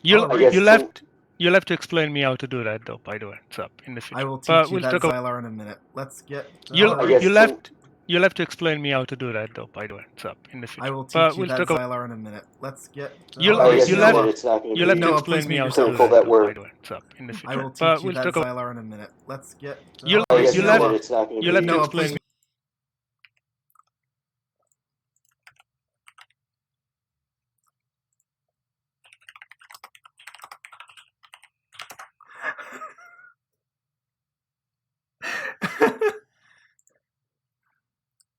You'll All right. you'll have to explain me how to do that though. By the way, so in the future. I will teach But you we'll that, talk about. Xylar, in a minute. Let's get... You'll have to explain me how to do that though. By the way, so in the future. I will teach But you we'll that, talk about. Xylar, in a minute. Let's get... You'll I guess you'll in a have minute it's not going to you'll have be. to Noah, explain please me mute how to yourself. do Critical that that though. we're- By the way, so in the future. I will teach But you we'll that, talk about. Xylar, in a minute. Let's get... You'll I guess in a have minute it's not going to you'll have be. to Noah, explain. please...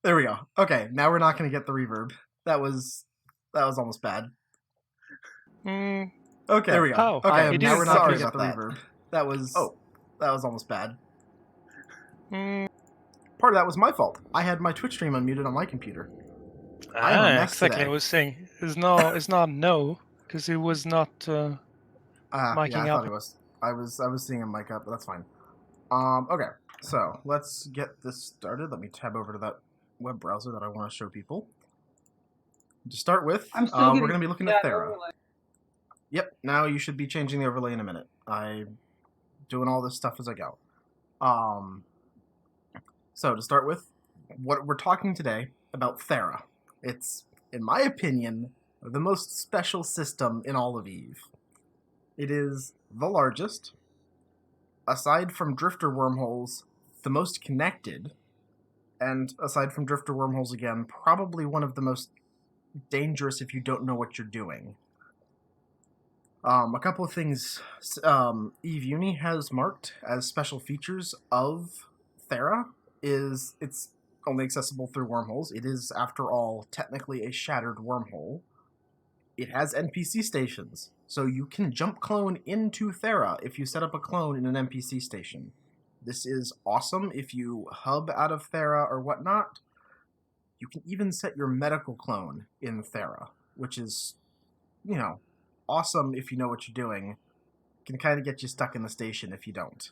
There we go. Okay, now we're not going to get the reverb. That was almost bad. Mm, Okay, there we go. How? Okay, It now is we're not going sorry to get the reverb. That was almost bad. mm, Part of that was my fault. I had my Twitch stream unmuted on my computer. I am a mess exactly. today. I was saying it's not no because it was not Yeah, I miking thought up. it was. I was seeing a mic up, but that's fine. Okay, so let's get this started. Let me tab over to that web browser that I want to show people. To start with, we're going to be looking at Thera. Overlay. Yep, now you should be changing the overlay in a minute. I'm doing all this stuff as I go. So to start with, what we're talking today about Thera. It's, in my opinion, the most special system in all of EVE. It is the largest, aside from drifter wormholes, the most connected, and aside from drifter wormholes again, probably one of the most dangerous if you don't know what you're doing. A couple of things EVE Uni has marked as special features of Thera is it's only accessible through wormholes. It is, after all, technically a shattered wormhole. It has NPC stations, so you can jump clone into Thera if you set up a clone in an NPC station. This is awesome if you hub out of Thera or whatnot. You can even set your medical clone in Thera, which is, awesome if you know what you're doing. Can kind of get you stuck in the station if you don't.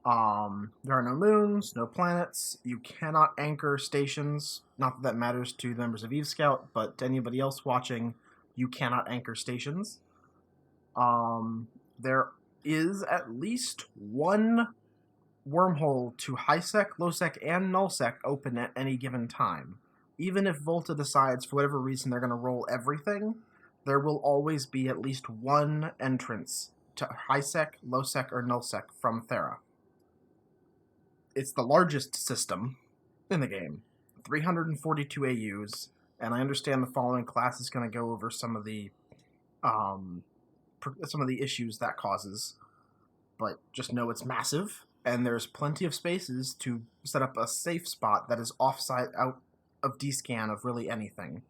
There are no moons, no planets. You cannot anchor stations. Not that matters to the members of EVE Scout, but to anybody else watching, you cannot anchor stations. There is at least one wormhole to high-sec, low-sec, and null-sec open at any given time. Even if Volta decides, for whatever reason, they're going to roll everything, there will always be at least one entrance to high-sec, low-sec, or null-sec from Thera. It's the largest system in the game, 342 AUs, and I understand the following class is going to go over some of the issues that causes, but just know it's massive, and there's plenty of spaces to set up a safe spot that is offsite out of D-scan of really anything.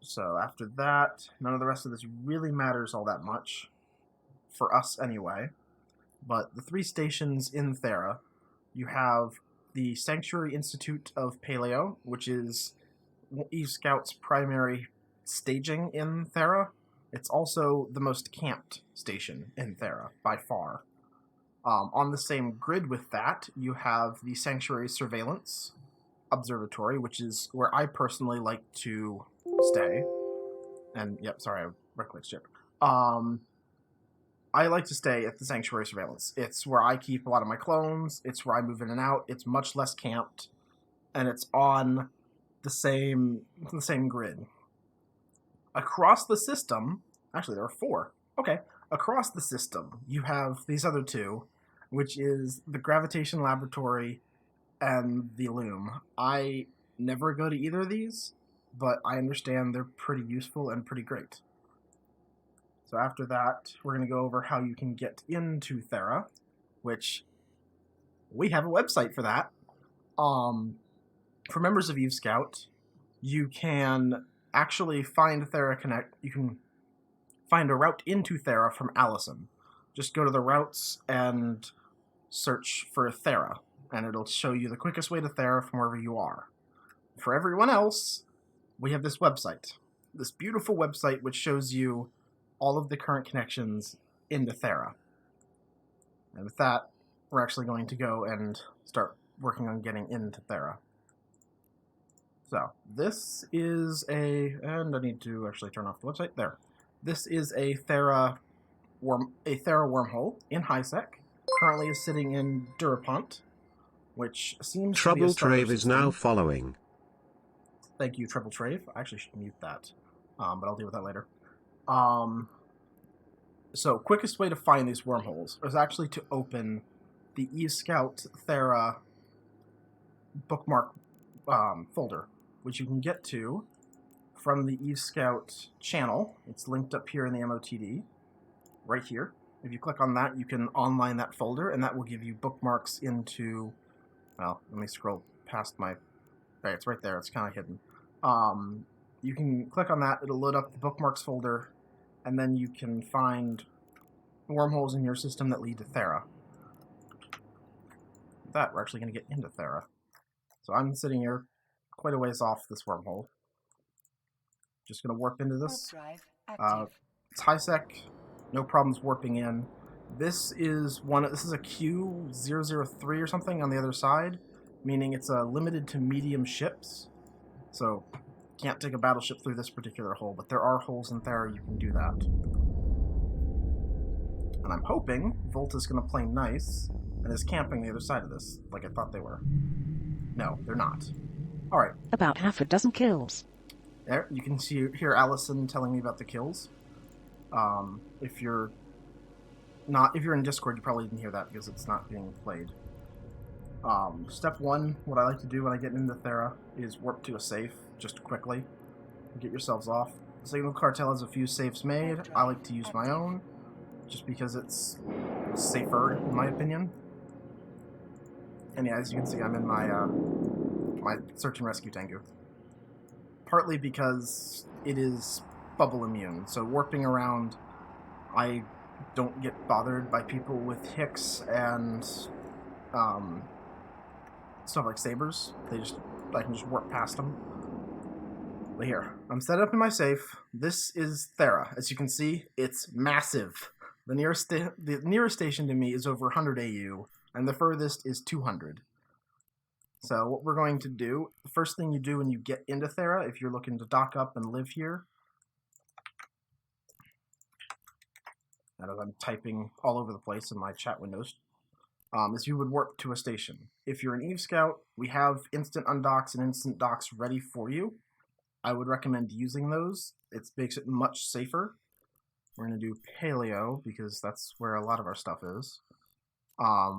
So after that, none of the rest of this really matters all that much, for us anyway. But the three stations in Thera, you have the Sanctuary Institute of Paleo, which is EVE Scout's primary staging in Thera. It's also the most camped station in Thera, by far. On the same grid with that, you have the Sanctuary Surveillance Observatory, which is where I personally like to stay. And, yep, sorry, I right-clicked ship. I like to stay at the Sanctuary Surveillance. It's where I keep a lot of my clones, it's where I move in and out, it's much less camped, and it's on the same grid. Across the system, actually there are four. Okay, across the system, you have these other two, which is the Gravitation Laboratory and the Loom. I never go to either of these, but I understand they're pretty useful and pretty great. So after that, we're going to go over how you can get into Thera, which we have a website for that. For members of EVE Scout, you can actually find Thera Connect. You can find a route into Thera from Allison. Just go to the routes and search for Thera, and it'll show you the quickest way to Thera from wherever you are. For everyone else, we have this website. This beautiful website which shows you all of the current connections into Thera. And with that, we're actually going to go and start working on getting into Thera. So this is and I need to actually turn off the website. There. This is a Thera wormhole in HiSec. Currently is sitting in Durapont, which seems to be a Trouble starter Trave is system. now following. Thank you, Trouble Trave. I actually should mute that, but I'll deal with that later. So quickest way to find these wormholes is actually to open the eScout Thera bookmark folder, which you can get to from the eScout channel. It's linked up here in the MOTD, right here. If you click on that, you can online that folder, and that will give you bookmarks into, well, let me scroll past my, okay, it's right there, it's kind of hidden. You can click on that, it'll load up the bookmarks folder, and then you can find wormholes in your system that lead to Thera. With that, we're actually going to get into Thera. So I'm sitting here quite a ways off this wormhole. Just going to warp into this. It's HiSec, no problems warping in. This is a Q003 or something on the other side, meaning it's limited to medium ships. So can't take a battleship through this particular hole, but there are holes in Thera you can do that. And I'm hoping Volta's going to play nice and is camping the other side of this, like I thought they were. No, they're not. Alright. About half a dozen kills. There, you can hear Allison telling me about the kills. If you're in Discord, you probably didn't hear that because it's not being played. Step 1, what I like to do when I get into Thera is warp to a safe, just quickly. Get yourselves off. Signal Cartel has a few safes made. I like to use my own, just because it's safer, in my opinion. And yeah, as you can see, I'm in my my search and rescue Tengu. Partly because it is bubble immune, so warping around, I don't get bothered by people with Hicks and stuff like sabers. I can just warp past them. But here, I'm set up in my safe. This is Thera. As you can see, it's massive. The nearest station to me is over 100 AU, and the furthest is 200. So what we're going to do, the first thing you do when you get into Thera, if you're looking to dock up and live here, and as I'm typing all over the place in my chat windows, is you would warp to a station. If you're an Eve Scout, we have instant undocks and instant docks ready for you. I would recommend using those. It makes it much safer. We're going to do Paleo, because that's where a lot of our stuff is.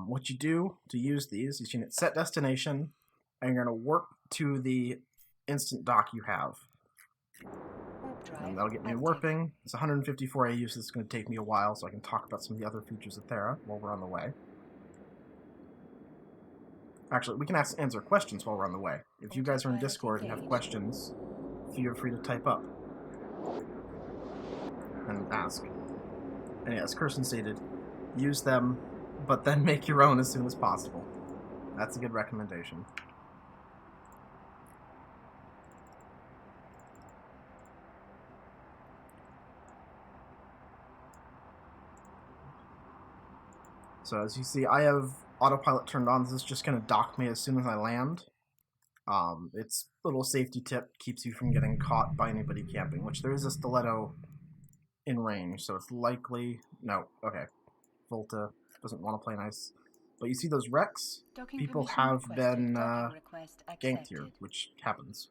What you do to use these is you hit set destination, and you're going to warp to the instant dock you have. And that'll get me warping. It's 154 AU, so it's going to take me a while, so I can talk about some of the other features of Thera while we're on the way. Actually, we can answer questions while we're on the way. If you guys are in Discord and have questions, feel free to type up and ask. And as Kirsten stated, use them, but then make your own as soon as possible. That's a good recommendation. So as you see, I have autopilot turned on. This is just going to dock me as soon as I land. It's a little safety tip, keeps you from getting caught by anybody camping, which there is a stiletto in range, so it's likely... No, okay. Volta doesn't want to play nice. But you see those wrecks? People have been ganked here, which happens.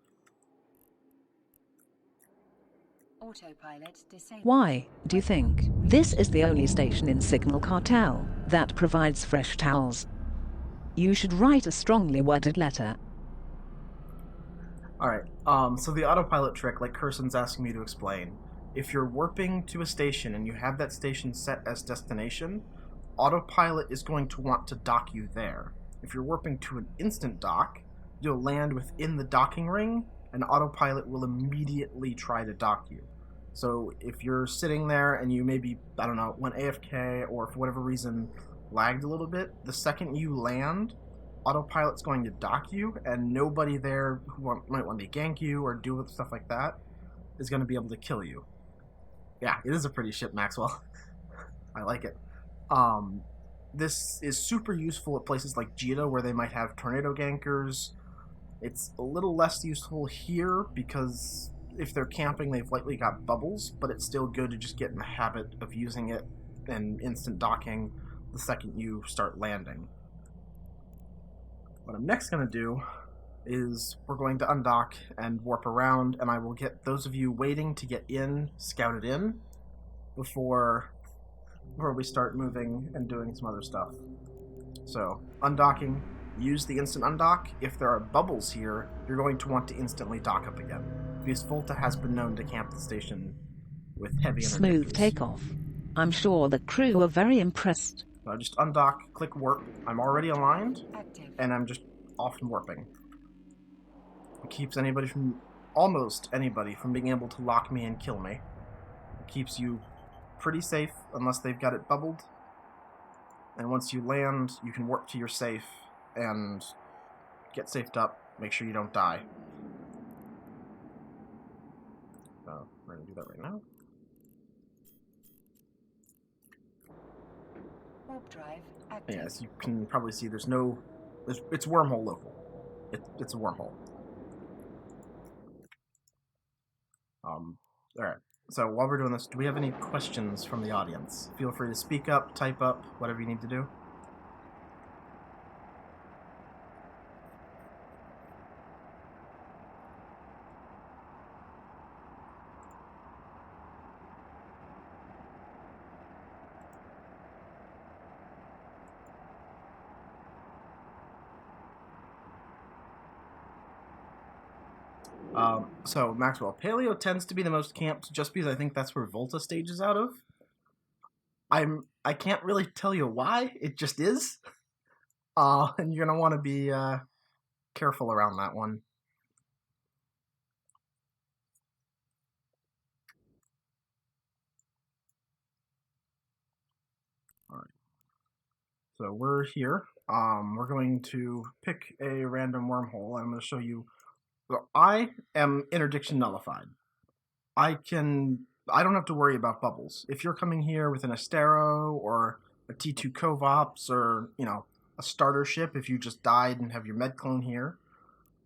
Why do you think this is the only station in Signal Cartel that provides fresh towels? You should write a strongly worded letter. Alright, so the autopilot trick, like Kirsten's asking me to explain, if you're warping to a station and you have that station set as destination, autopilot is going to want to dock you there. If you're warping to an instant dock, you'll land within the docking ring, and autopilot will immediately try to dock you. So if you're sitting there and you maybe, I don't know, went AFK or for whatever reason lagged a little bit, the second you land, autopilot's going to dock you, and nobody there who might want to gank you or do stuff like that is going to be able to kill you. Yeah, it is a pretty ship, Maxwell. I like it. This is super useful at places like Jita, where they might have tornado gankers, It's a little less useful here because if they're camping, they've likely got bubbles, but it's still good to just get in the habit of using it and instant docking the second you start landing. What I'm next going to do is we're going to undock and warp around, and I will get those of you waiting to get in scouted in before we start moving and doing some other stuff. So, undocking, use the instant undock. If there are bubbles here, you're going to want to instantly dock up again, because Volta has been known to camp the station with heavy Smooth interdictors. takeoff. I'm sure the crew are very impressed. So I just undock, click warp. I'm already aligned, Active. and I'm just off and warping. It keeps almost anybody from being able to lock me and kill me. It keeps you pretty safe unless they've got it bubbled. And once you land, you can warp to your safe and get safed up. Make sure you don't die. We're going to do that right now. Warp drive active. Yeah, as you can probably see, it's wormhole local. It's a wormhole. Alright. So while we're doing this, do we have any questions from the audience? Feel free to speak up, type up, whatever you need to do. So, Maxwell, Paleo tends to be the most camped just because I think that's where Volta stages out of. I can't really tell you why, it just is. And you're going to want to be careful around that one. Alright. So we're here. We're going to pick a random wormhole. I'm going to show you. Well, I am interdiction nullified. I don't have to worry about bubbles. If you're coming here with an Astero or a T2 Covops or, a starter ship, if you just died and have your med clone here,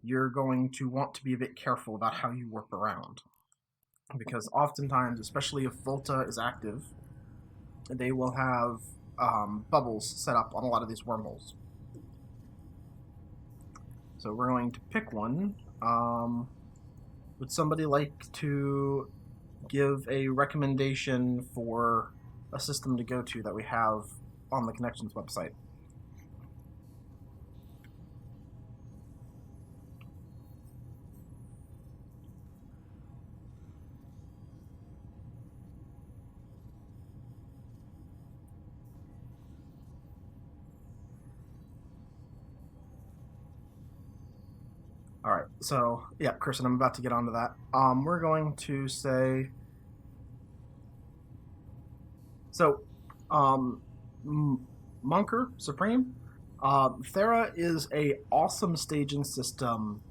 you're going to want to be a bit careful about how you warp around. Because oftentimes, especially if Volta is active, they will have bubbles set up on a lot of these wormholes. So we're going to pick one. Would somebody like to give a recommendation for a system to go to that we have on the Connections website? Alright, so, yeah, Kirsten, I'm about to get onto that. We're going to say... So, Monker, Supreme, Thera is a awesome staging system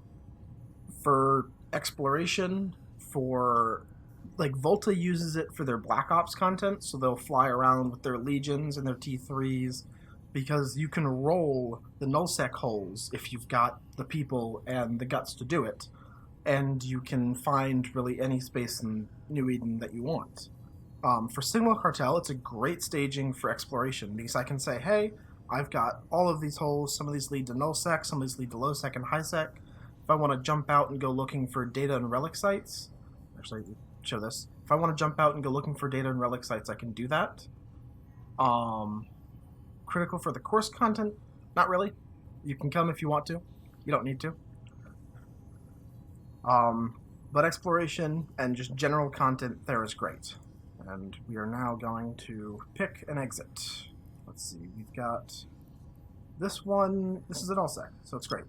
for exploration, for... Volta uses it for their Black Ops content, so they'll fly around with their Legions and their T3s, because you can roll the nullsec holes if you've got the people and the guts to do it, and you can find really any space in New Eden that you want. For Signal Cartel, it's a great staging for exploration, because I can say, hey, I've got all of these holes, some of these lead to nullsec, some of these lead to lowsec and highsec. If I want to jump out and go looking for data and relic sites, actually, show this. If I want to jump out and go looking for data and relic sites, I can do that. Critical for the course content? Not really. You can come if you want to. You don't need to. But exploration and just general content there is great. And we are now going to pick an exit. Let's see, we've got this one. This is an nullsec, so it's great.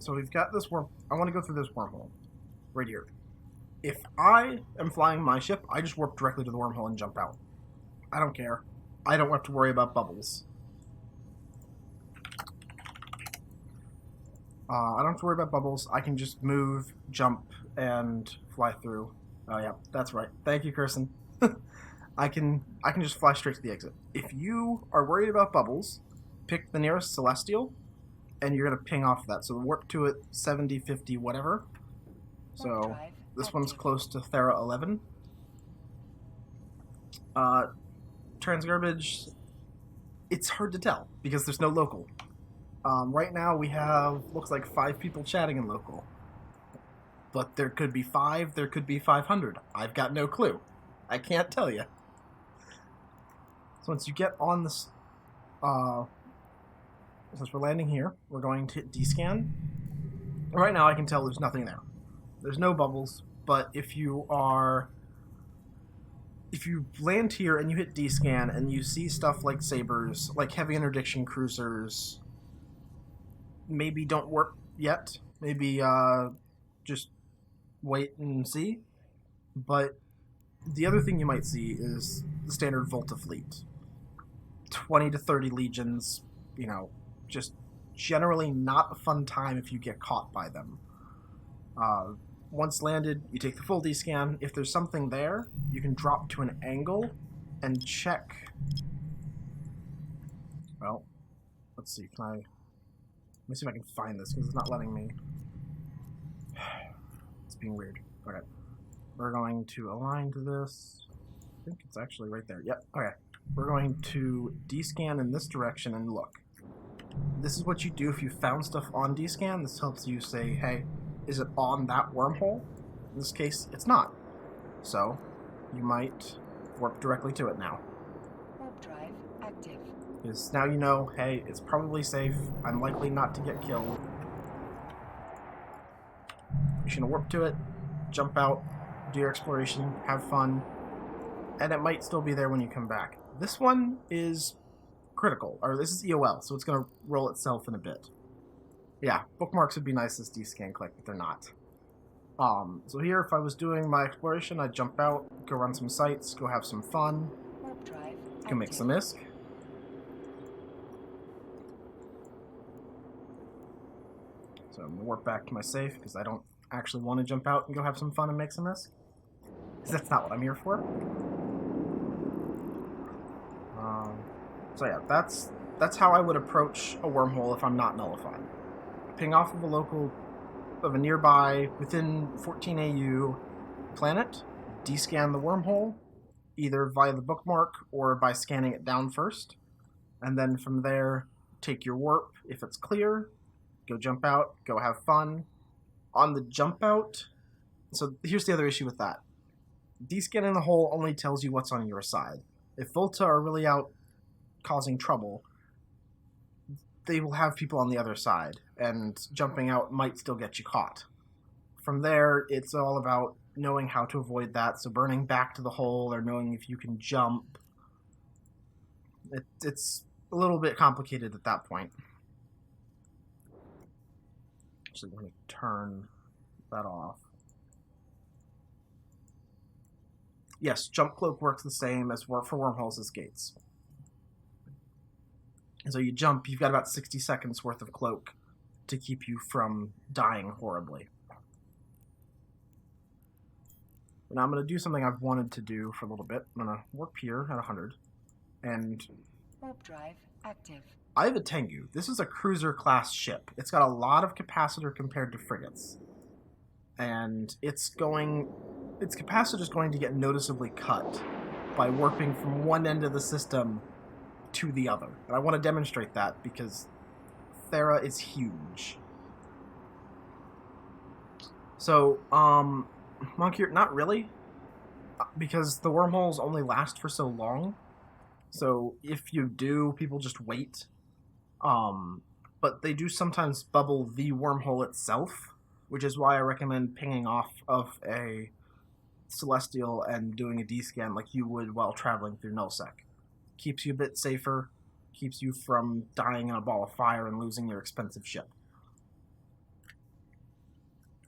So we've got this I want to go through this wormhole right here. If I am flying my ship, I just warp directly to the wormhole and jump out. I don't care. I don't have to worry about bubbles. I don't have to worry about bubbles. I can just move, jump, and fly through. Oh yeah, that's right. Thank you, Kirsten. I can just fly straight to the exit. If you are worried about bubbles, pick the nearest Celestial, and you're going to ping off of that. So warp to it 70, 50, whatever. So Warp drive this one's active. close to Thera 11. Transgarbage, it's hard to tell because there's no local. Right now we have, looks like 5 people chatting in local. But there could be 5, there could be 500. I've got no clue. I can't tell you. So once you get on this, since we're landing here, we're going to hit D-scan. Right now I can tell there's nothing there. There's no bubbles, but if you land here and you hit D-scan and you see stuff like sabers, like heavy interdiction cruisers, maybe don't work yet. Maybe just wait and see. But the other thing you might see is the standard Volta fleet. 20 to 30 legions, just generally not a fun time if you get caught by them. Once landed, you take the full D-scan. If there's something there, you can drop to an angle and check. Well, let's see, let me see if I can find this, because it's not letting me. It's being weird. Okay. We're going to align to this. I think it's actually right there. Yep, okay. We're going to D-scan in this direction and look. This is what you do if you found stuff on D-scan. This helps you say, hey, is it on that wormhole? In this case, it's not. So, you might warp directly to it now. Warp drive active. Because now you know, hey, it's probably safe. I'm likely not to get killed. You're just gonna warp to it, jump out, do your exploration, have fun, and it might still be there when you come back. This one is critical, or this is EOL, so it's gonna roll itself in a bit. Yeah, bookmarks would be nice as D-scan click, but they're not. So here, if I was doing my exploration, I'd jump out, go run some sites, go have some fun, Warp drive go make some ISK. So I'm gonna warp back to my safe, because I don't actually want to jump out and go have some fun and make some ISK. Because that's not what I'm here for. So yeah, that's how I would approach a wormhole if I'm not nullified. Ping off of a local, of a nearby, within 14 AU planet, D-scan the wormhole, either via the bookmark or by scanning it down first, and then from there, take your warp. If it's clear, go jump out, go have fun. On the jump out, so here's the other issue with that. D-scanning the hole only tells you what's on your side. If Volta are really out causing trouble, they will have people on the other side, and jumping out might still get you caught. From there, it's all about knowing how to avoid that, so burning back to the hole or knowing if you can jump. It's a little bit complicated at that point. Actually, let me turn that off. Yes, jump cloak works the same as for wormholes as gates. And so you jump, you've got about 60 seconds worth of cloak to keep you from dying horribly. But now I'm going to do something I've wanted to do for a little bit. I'm going to warp here at 100. And Warp drive active. I have a Tengu. This is a cruiser class ship. It's got a lot of capacitor compared to frigates. And its capacitor is going to get noticeably cut by warping from one end of the system to the other. And I want to demonstrate that because Thera is huge. So, Monkey, not really, because the wormholes only last for so long. So if you do, people just wait. But they do sometimes bubble the wormhole itself, which is why I recommend pinging off of a Celestial and doing a D-scan like you would while traveling through nullsec. Keeps you a bit safer, keeps you from dying in a ball of fire and losing your expensive ship.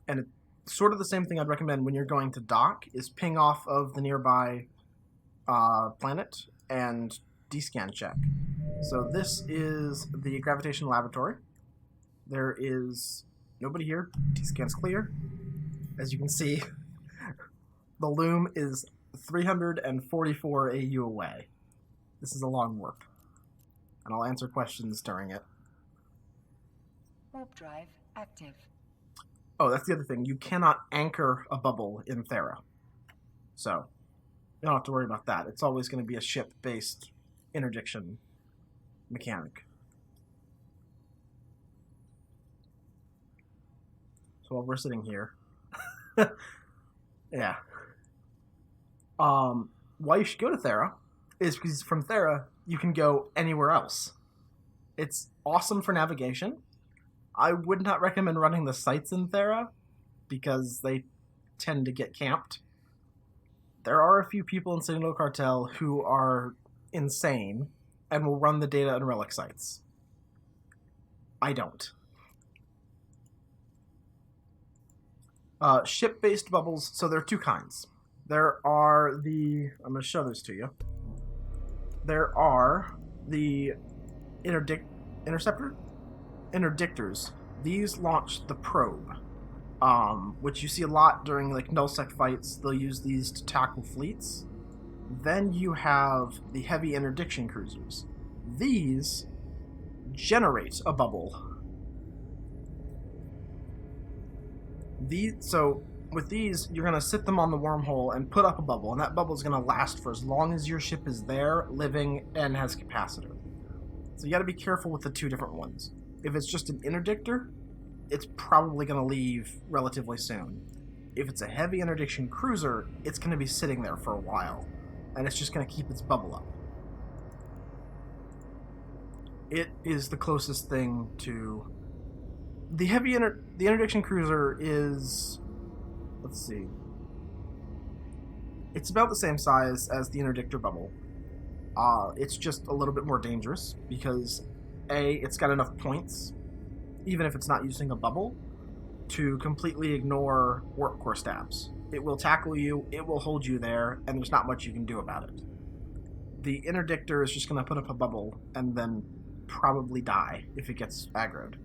And it's sort of the same thing I'd recommend when you're going to dock, is ping off of the nearby planet and D-scan check. So this is the Gravitation Laboratory. There is nobody here. D-scan's clear. As you can see, the loom is 344 AU away. This is a long warp. And I'll answer questions during it. Warp drive active. Oh, that's the other thing. You cannot anchor a bubble in Thera. So, you don't have to worry about that. It's always going to be a ship-based interdiction mechanic. So while we're sitting here... yeah. Why you should go to Thera is because from Thera, you can go anywhere else. It's awesome for navigation. I would not recommend running the sites in Thera because they tend to get camped. There are a few people in Signal Cartel who are insane and will run the data and relic sites. I don't. Ship-based bubbles, so there are two kinds. There are the... I'm going to show this to you. There are the Interdictors. These launch the probe, which you see a lot during like nullsec fights. They'll use these to tackle fleets. Then you have the heavy interdiction cruisers. These generate a bubble. So with these, you're going to sit them on the wormhole and put up a bubble, and that bubble is going to last for as long as your ship is there, living, and has capacitor. So you got to be careful with the two different ones. If it's just an interdictor, it's probably going to leave relatively soon. If it's a heavy interdiction cruiser, it's going to be sitting there for a while, and it's just going to keep its bubble up. It is the closest thing to... The interdiction cruiser is... Let's see. It's about the same size as the interdictor bubble. It's just a little bit more dangerous because, A, it's got enough points, even if it's not using a bubble, to completely ignore warp core stabs. It will tackle you, it will hold you there, and there's not much you can do about it. The interdictor is just going to put up a bubble and then probably die if it gets aggroed.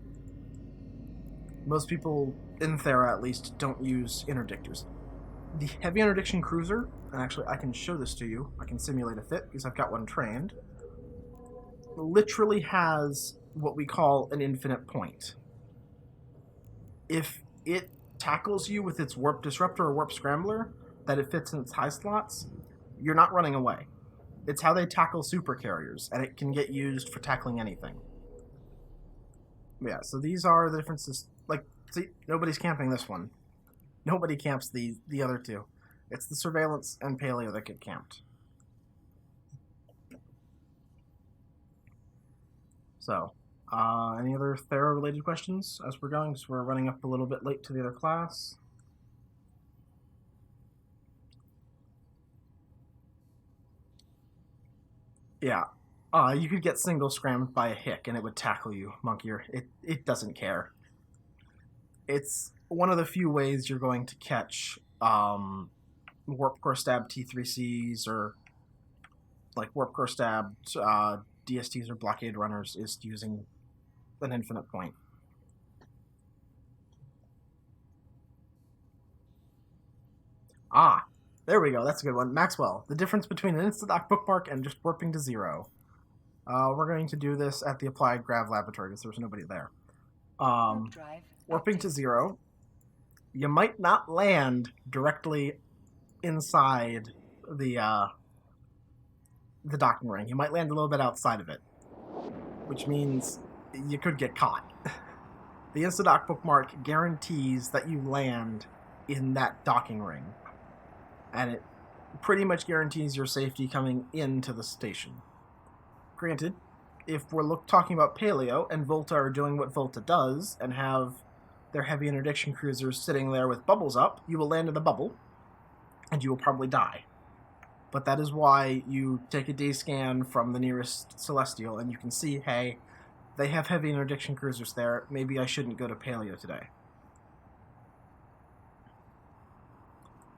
Most people, in Thera at least, don't use interdictors. The heavy interdiction cruiser, and actually I can show this to you, I can simulate a fit because I've got one trained, literally has what we call an infinite point. If it tackles you with its warp disruptor or warp scrambler that it fits in its high slots, you're not running away. It's how they tackle super carriers, and it can get used for tackling anything. Yeah, so these are the differences. Like, see, nobody's camping this one. Nobody camps the other two. It's the surveillance and paleo that get camped. So, any other Thera-related questions as we're going? Because we're running up a little bit late to the other class. Yeah. You could get single scrammed by a hick and it would tackle you, Monkier. It doesn't care. It's one of the few ways you're going to catch Warp Core Stab T3Cs or like Warp Core Stab DSTs or Blockade Runners is using an infinite point. Ah, there we go. That's a good one. Maxwell, the difference between an Instadoc bookmark and just warping to 0. We're going to do this at the Applied Grav Laboratory because there's nobody there. Warp drive Warping active. to 0, you might not land directly inside the docking ring. You might land a little bit outside of it, which means you could get caught. The Instadoc bookmark guarantees that you land in that docking ring, and it pretty much guarantees your safety coming into the station. Granted, if we're talking about Paleo and Volta are doing what Volta does and have their heavy interdiction cruisers sitting there with bubbles up, you will land in the bubble, and you will probably die. But that is why you take a day scan from the nearest Celestial, and you can see, hey, they have heavy interdiction cruisers there, maybe I shouldn't go to Paleo today.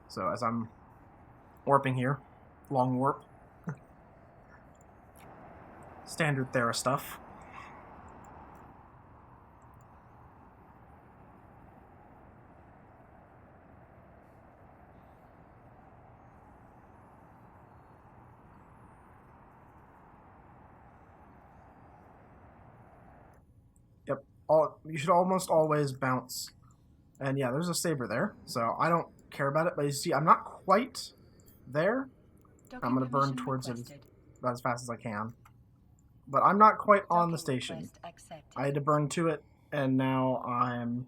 So as I'm warping here, long warp, standard Thera stuff. Yep, you should almost always bounce. And yeah, there's a saber there, so I don't care about it. But you see, I'm not quite there. I'm gonna burn towards it about as fast as I can. But I'm not quite on the station. I had to burn to it, and now I'm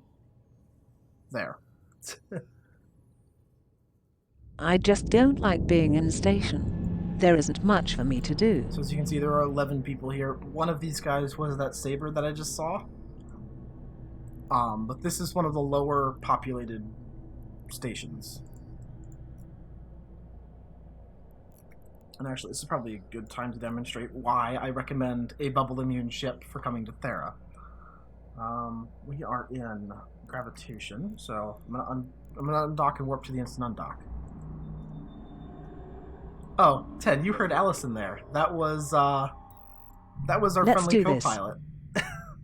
there. I just don't like being in station. There isn't much for me to do. So as you can see, there are 11 people here. One of these guys was that saber that I just saw. But this is one of the lower populated stations. And actually, this is probably a good time to demonstrate why I recommend a bubble immune ship for coming to Thera. We are in gravitation, so I'm gonna undock and warp to the instant undock. Oh, Ted, you heard Allison there. That was our Let's friendly do this. co-pilot.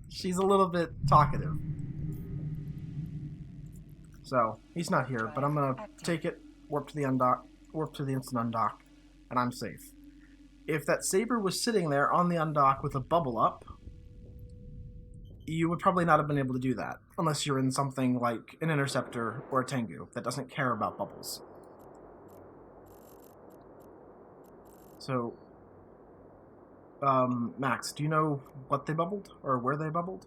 She's a little bit talkative. So, he's not here, but I'm gonna take it, warp to the instant undock, and I'm safe. If that saber was sitting there on the undock with a bubble up, you would probably not have been able to do that, unless you're in something like an interceptor or a Tengu that doesn't care about bubbles. So, Max, do you know what they bubbled, or where they bubbled?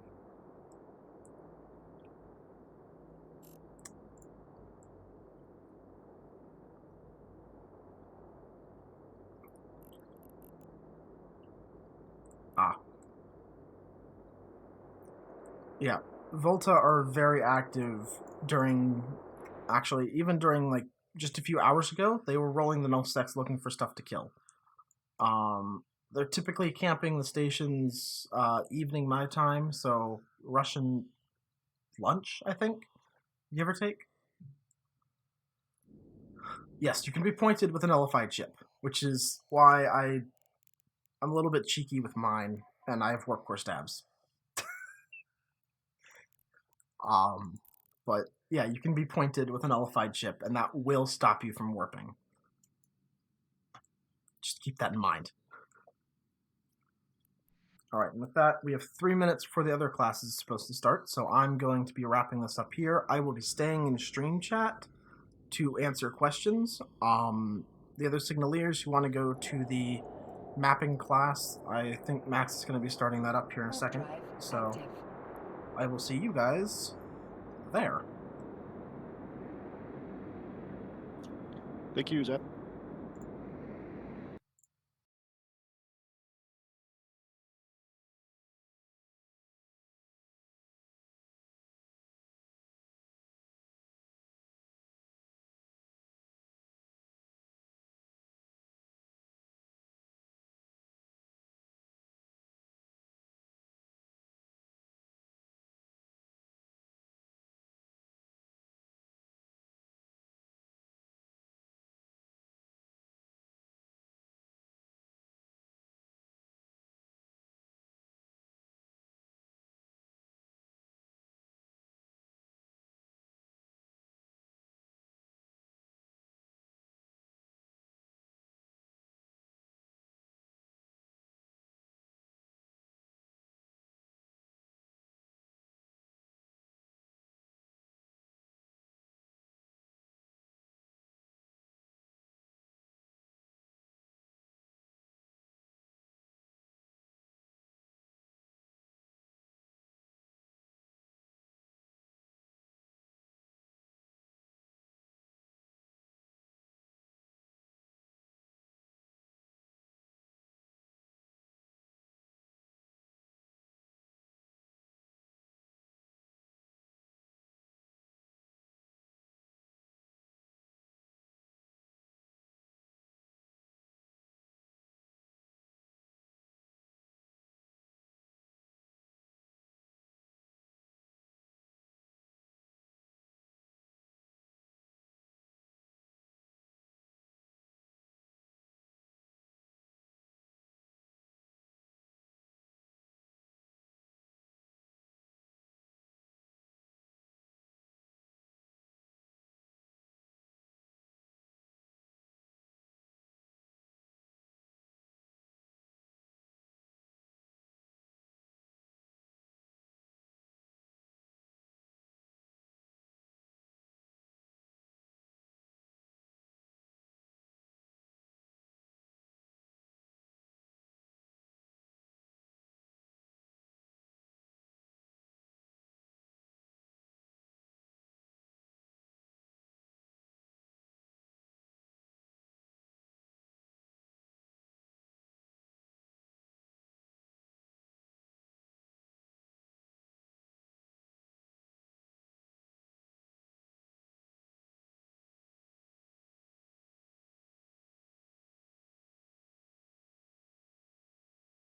Yeah, Volta are very active during, actually, even during, like, just a few hours ago, they were rolling the null-stacks looking for stuff to kill. They're typically camping the stations evening my time, so Russian lunch, I think, give or take. Yes, you can be pointed with a nullified chip, which is why I'm a little bit cheeky with mine, and I have warp core stabs. But yeah, you can be pointed with a nullified chip, and that will stop you from warping. Just keep that in mind. Alright, and with that, we have 3 minutes before the other class is supposed to start, so I'm going to be wrapping this up here. I will be staying in stream chat to answer questions. The other signaleers who want to go to the mapping class, I think Max is going to be starting that up here in a second, so I will see you guys there. Thank you, Zach.